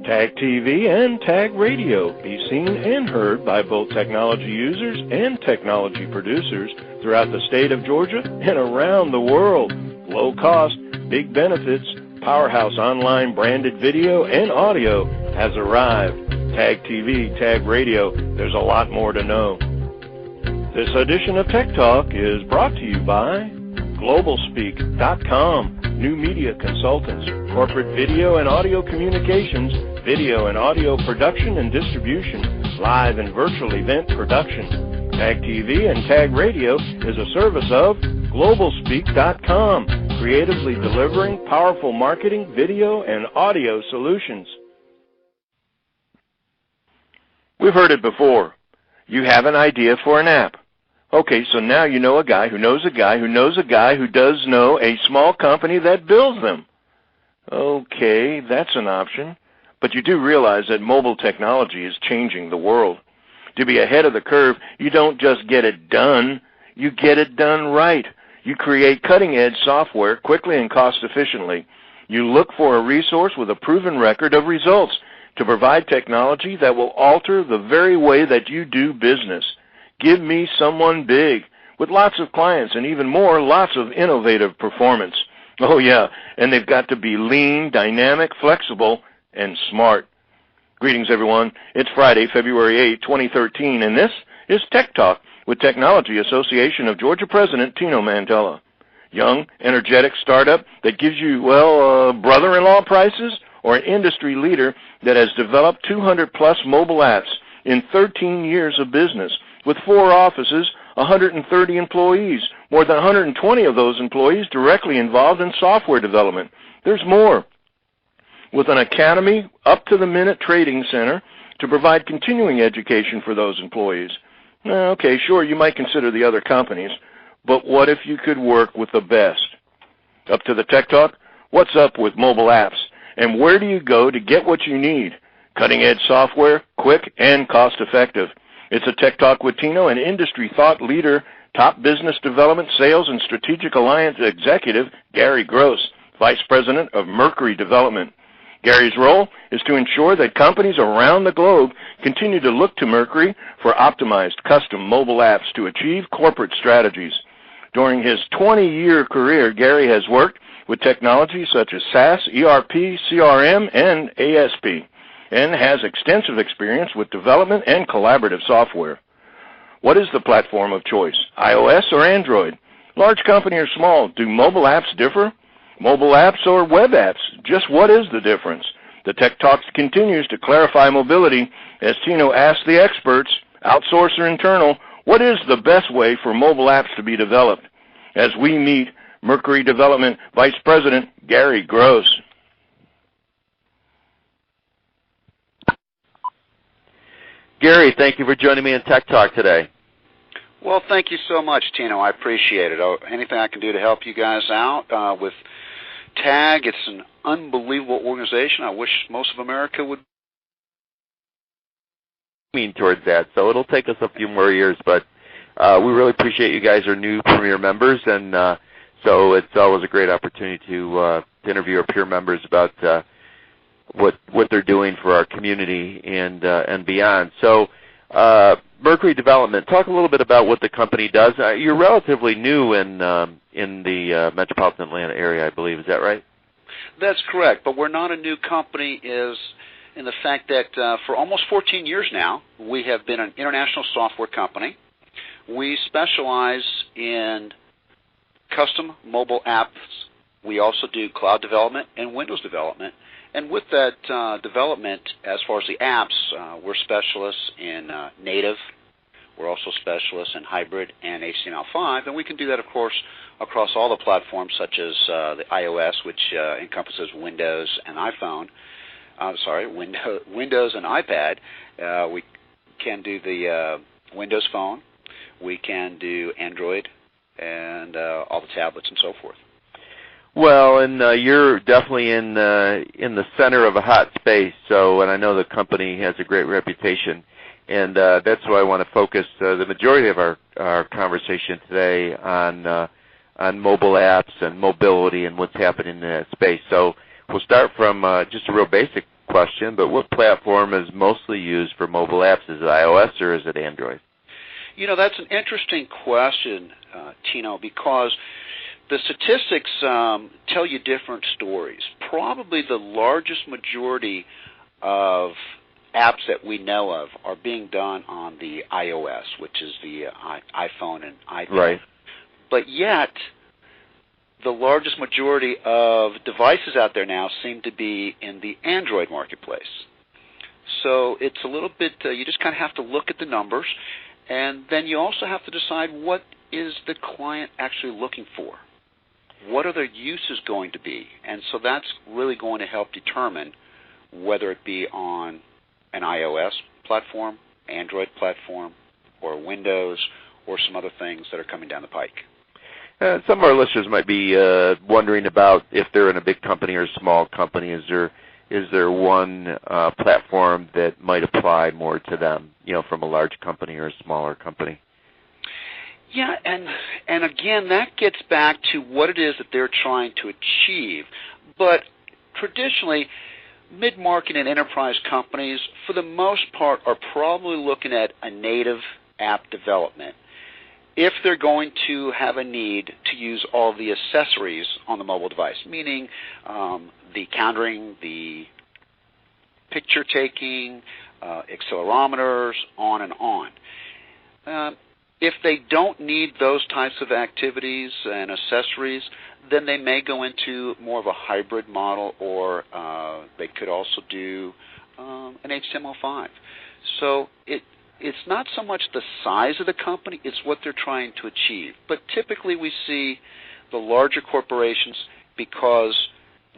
Tag TV and Tag Radio be seen and heard by both technology users and technology producers throughout the state of Georgia and around the world. Low cost, big benefits, powerhouse online branded video and audio has arrived. Tag TV, Tag Radio, there's a lot more to know. This edition of Tech Talk is brought to you by GlobalSpeak.com, new media consultants, corporate video and audio communications, video and audio production and distribution, live and virtual event production. Tag TV and Tag Radio is a service of GlobalSpeak.com, creatively delivering powerful marketing, video, and audio solutions. We've heard it before. You have an idea for an app. Okay, so now you know a guy who knows a guy who knows a guy who does know a small company that builds them. Okay, that's an option. But you do realize that mobile technology is changing the world. To be ahead of the curve, you don't just get it done, you get it done right. You create cutting-edge software quickly and cost-efficiently. You look for a resource with a proven record of results to provide technology that will alter the very way that you do business. Give me someone big, with lots of clients and even more, lots of innovative performance. Oh yeah, and they've got to be lean, dynamic, flexible, and smart. Greetings everyone. It's Friday, February 8, 2013, and this is Tech Talk with Technology Association of Georgia President Tino Mantella. Young, energetic startup that gives you, brother-in-law prices, or an industry leader that has developed 200-plus mobile apps in 13 years of business, with 4 offices, 130 employees, more than 120 of those employees directly involved in software development. There's more. With an academy, up-to-the-minute trading center to provide continuing education for those employees. Okay, sure, you might consider the other companies, but what if you could work with the best? Up to the Tech Talk, what's up with mobile apps, and where do you go to get what you need? Cutting-edge software, quick and cost-effective. It's a Tech Talk with Tino, an industry thought leader, top business development, sales, and strategic alliance executive, Gary Gross, Vice President of Mercury Development. Gary's role is to ensure that companies around the globe continue to look to Mercury for optimized custom mobile apps to achieve corporate strategies. During his 20-year career, Gary has worked with technologies such as SaaS, ERP, CRM, and ASP, and has extensive experience with development and collaborative software. What is the platform of choice, iOS or Android? Large company or small, do mobile apps differ? Mobile apps or web apps? Just what is the difference? The Tech Talks continues to clarify mobility as Tino asks the experts, outsource or internal, what is the best way for mobile apps to be developed? As we meet Mercury Development Vice President Gary Gross. Gary, thank you for joining me in Tech Talk today. Well, thank you so much, Tino. I appreciate it. Anything I can do to help you guys out with TAG, it's an unbelievable organization. I wish most of America would mean towards that, so it'll take us a few more years, but we really appreciate you guys are new Premier members, and so it's always a great opportunity to interview our peer members about what they're doing for our community and beyond. So Mercury Development, talk a little bit about what the company does. You're relatively new in the metropolitan Atlanta area, I believe. Is that right? That's correct, but we're not a new company in the fact that for almost 14 years now, we have been an international software company. We specialize in custom mobile apps. We also do cloud development and Windows development. And with that development, as far as the apps, we're specialists in native. We're also specialists in hybrid and HTML5, and we can do that, of course, across all the platforms, such as the iOS, which encompasses Windows and iPhone. Windows and iPad. We can do the Windows Phone. We can do Android and all the tablets and so forth. Well, and you're definitely in the center of a hot space. And I know the company has a great reputation, and that's why I want to focus the majority of our conversation today on mobile apps and mobility and what's happening in that space. So we'll start from just a real basic question, but what platform is mostly used for mobile apps? Is it iOS or is it Android? That's an interesting question, Tino, because the statistics tell you different stories. Probably the largest majority of apps that we know of are being done on the iOS, which is the iPhone and iPad. Right. But yet, the largest majority of devices out there now seem to be in the Android marketplace. So it's a little bit, you just kind of have to look at the numbers, and then you also have to decide what is the client actually looking for. What are their uses going to be? And so that's really going to help determine whether it be on an iOS platform, Android platform, or Windows, or some other things that are coming down the pike. Some of our listeners might be wondering about if they're in a big company or a small company. Is there one platform that might apply more to them, from a large company or a smaller company? Yeah, and again, that gets back to what it is that they're trying to achieve. But traditionally, mid-market and enterprise companies, for the most part, are probably looking at a native app development if they're going to have a need to use all the accessories on the mobile device, meaning the countering, the picture taking, accelerometers, on and on. If they don't need those types of activities and accessories, then they may go into more of a hybrid model, or they could also do an HTML5. So it's not so much the size of the company, it's what they're trying to achieve. But typically we see the larger corporations, because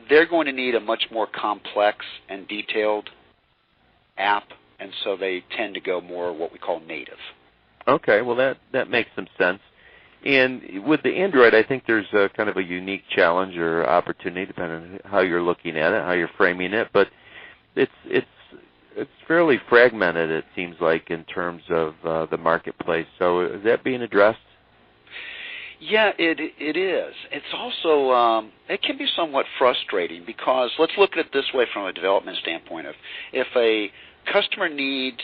they're going to need a much more complex and detailed app, and so they tend to go more what we call native. Okay, well that makes some sense. And with the Android, I think there's a kind of a unique challenge or opportunity, depending on how you're looking at it, how you're framing it. But it's fairly fragmented, it seems like, in terms of the marketplace. So is that being addressed? Yeah, it is. It's also, it can be somewhat frustrating, because let's look at it this way from a development standpoint. If a customer needs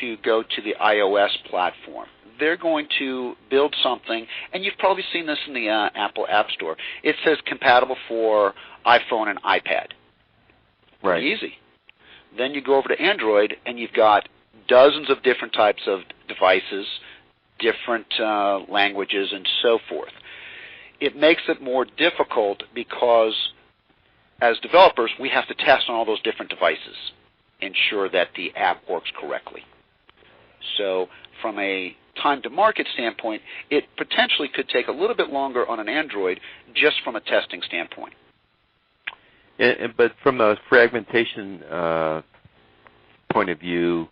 to go to the iOS platform, they're going to build something, and you've probably seen this in the Apple App Store. It says compatible for iPhone and iPad. Right. Pretty easy. Then you go over to Android, and you've got dozens of different types of devices, different languages, and so forth. It makes it more difficult because, as developers, we have to test on all those different devices, ensure that the app works correctly. So from a time-to-market standpoint, it potentially could take a little bit longer on an Android just from a testing standpoint. But from a fragmentation point of view,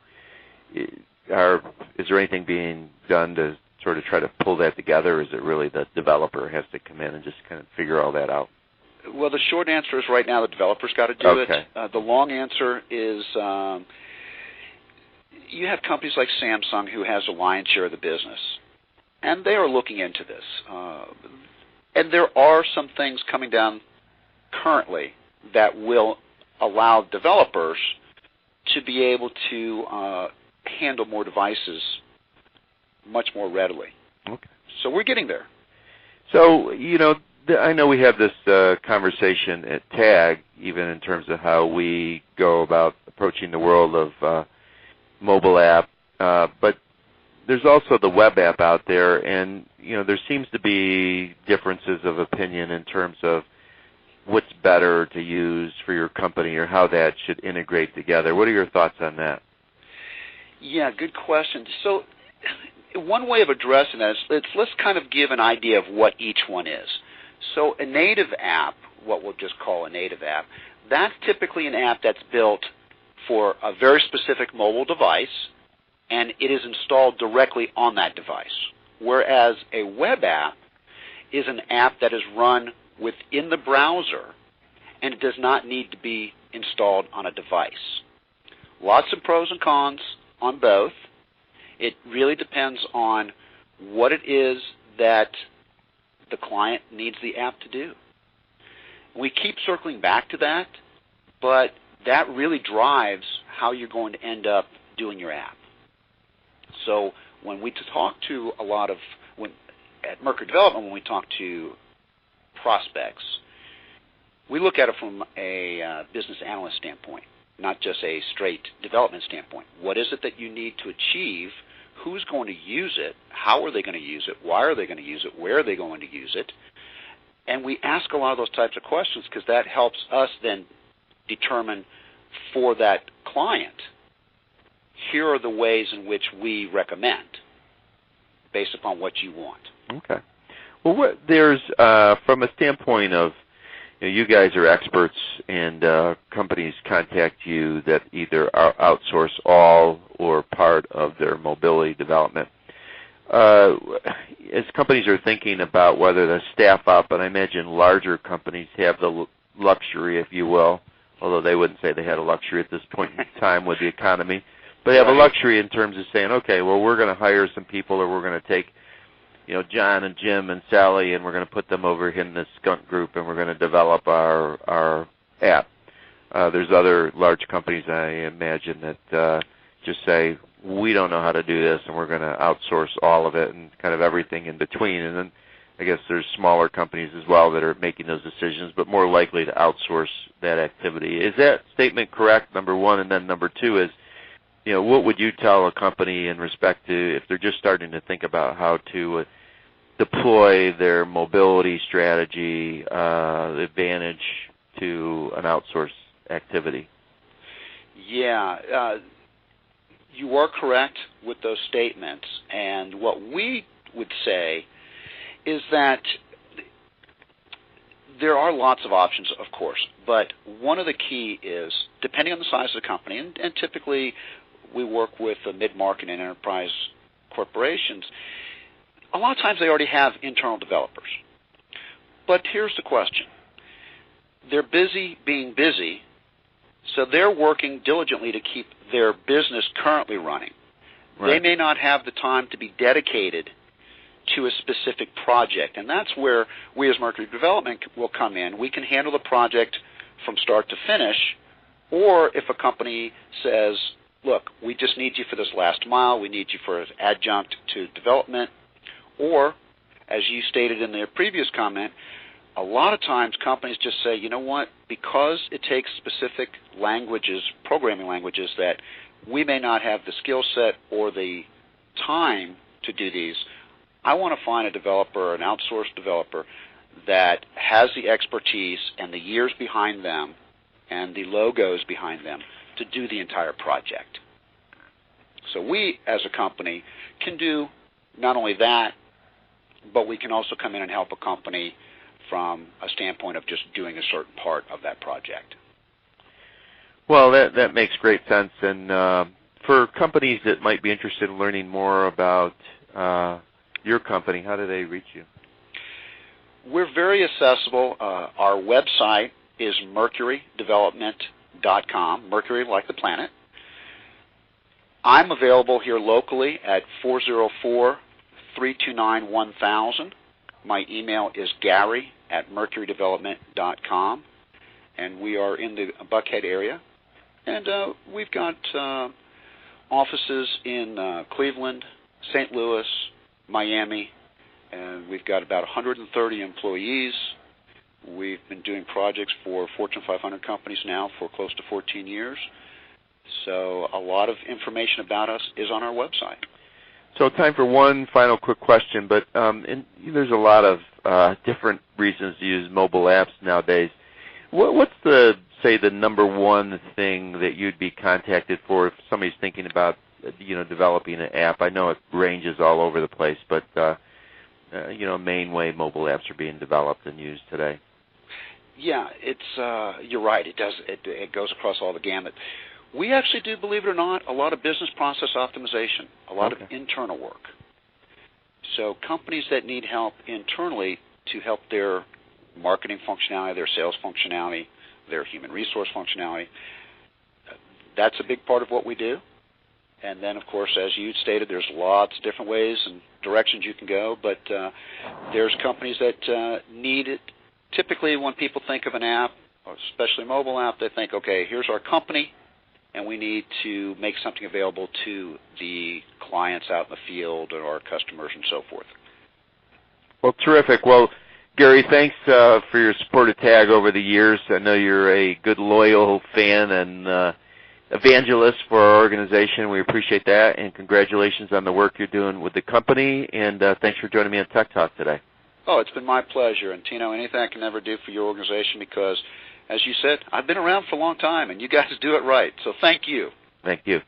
is there anything being done to sort of try to pull that together, or is it really the developer has to come in and just kind of figure all that out? Well, the short answer is right now the developer's got to do okay. it. The long answer is you have companies like Samsung, who has a lion's share of the business, and they are looking into this. And there are some things coming down currently that will allow developers to be able to handle more devices much more readily. Okay. So we're getting there. So, I know we have this conversation at TAG, even in terms of how we go about approaching the world of mobile app, but there's also the web app out there, and there seems to be differences of opinion in terms of what's better to use for your company or how that should integrate together. What are your thoughts on that? Yeah, good question. So one way of addressing that is let's kind of give an idea of what each one is. So a native app, what we'll just call a native app, that's typically an app that's built for a very specific mobile device, and it is installed directly on that device. Whereas a web app is an app that is run within the browser, and it does not need to be installed on a device. Lots of pros and cons on both. It really depends on what it is that the client needs the app to do. We keep circling back to that, but that really drives how you're going to end up doing your app. So when we talk to at Mercury Development, when we talk to prospects, we look at it from a business analyst standpoint, not just a straight development standpoint. What is it that you need to achieve? Who's going to use it? How are they going to use it? Why are they going to use it? Where are they going to use it? And we ask a lot of those types of questions because that helps us then determine for that client, here are the ways in which we recommend based upon what you want. Okay. Well, there's from a standpoint of, you guys are experts, and companies contact you that either outsource all or part of their mobility development. As companies are thinking about whether to staff up, and I imagine larger companies have the luxury, if you will, although they wouldn't say they had a luxury at this point in time with the economy, but they have a luxury in terms of saying, okay, well, we're going to hire some people, or we're going to take John and Jim and Sally, and we're going to put them over in this skunk group, and we're going to develop our app. There's other large companies, I imagine, that just say, we don't know how to do this, and we're going to outsource all of it and kind of everything in between. And then I guess there's smaller companies as well that are making those decisions, but more likely to outsource that activity. Is that statement correct, number one? And then number two is, what would you tell a company in respect to if they're just starting to think about how to deploy their mobility strategy advantage to an outsourced activity? Yeah, you are correct with those statements. And what we would say is that there are lots of options, of course, but one of the key is, depending on the size of the company, and typically we work with mid-market and enterprise corporations, a lot of times they already have internal developers. But here's the question. They're busy being busy, so they're working diligently to keep their business currently running. Right. They may not have the time to be dedicated to a specific project, and that's where we as Mercury Development will come in. We can handle the project from start to finish, or if a company says, look, we just need you for this last mile, we need you for an adjunct to development, or, as you stated in the previous comment, a lot of times companies just say, you know what, because it takes specific languages, programming languages, that we may not have the skill set or the time to do these, I want to find a developer, an outsourced developer, that has the expertise and the years behind them and the logos behind them to do the entire project. So we, as a company, can do not only that, but we can also come in and help a company from a standpoint of just doing a certain part of that project. Well, that makes great sense. And for companies that might be interested in learning more about your company, how do they reach you? We're very accessible. Our website is mercurydevelopment.com, Mercury like the planet. I'm available here locally at 404-329-1000. My email is gary@mercurydevelopment.com, and we are in the Buckhead area. And we've got offices in Cleveland, St. Louis, Miami, and we've got about 130 employees. We've been doing projects for Fortune 500 companies now for close to 14 years. So a lot of information about us is on our website. So time for one final quick question, but there's a lot of different reasons to use mobile apps nowadays. What's the number one thing that you'd be contacted for if somebody's thinking about developing an app? I know it ranges all over the place, but main way mobile apps are being developed and used today. Yeah, it's you're right. It does. It goes across all the gamut. We actually do, believe it or not, a lot of business process optimization, a lot of internal work. So companies that need help internally to help their marketing functionality, their sales functionality, their human resource functionality, that's a big part of what we do. And then, of course, as you stated, there's lots of different ways and directions you can go, but there's companies that need it. Typically, when people think of an app, especially mobile app, they think, okay, here's our company, and we need to make something available to the clients out in the field or our customers and so forth. Well, terrific. Well, Gary, thanks for your support of TAG over the years. I know you're a good, loyal fan and evangelist for our organization. We appreciate that, and congratulations on the work you're doing with the company, and thanks for joining me on Tech Talk today. Oh, it's been my pleasure. And, Tino, anything I can ever do for your organization because, as you said, I've been around for a long time, and you guys do it right. So thank you. Thank you.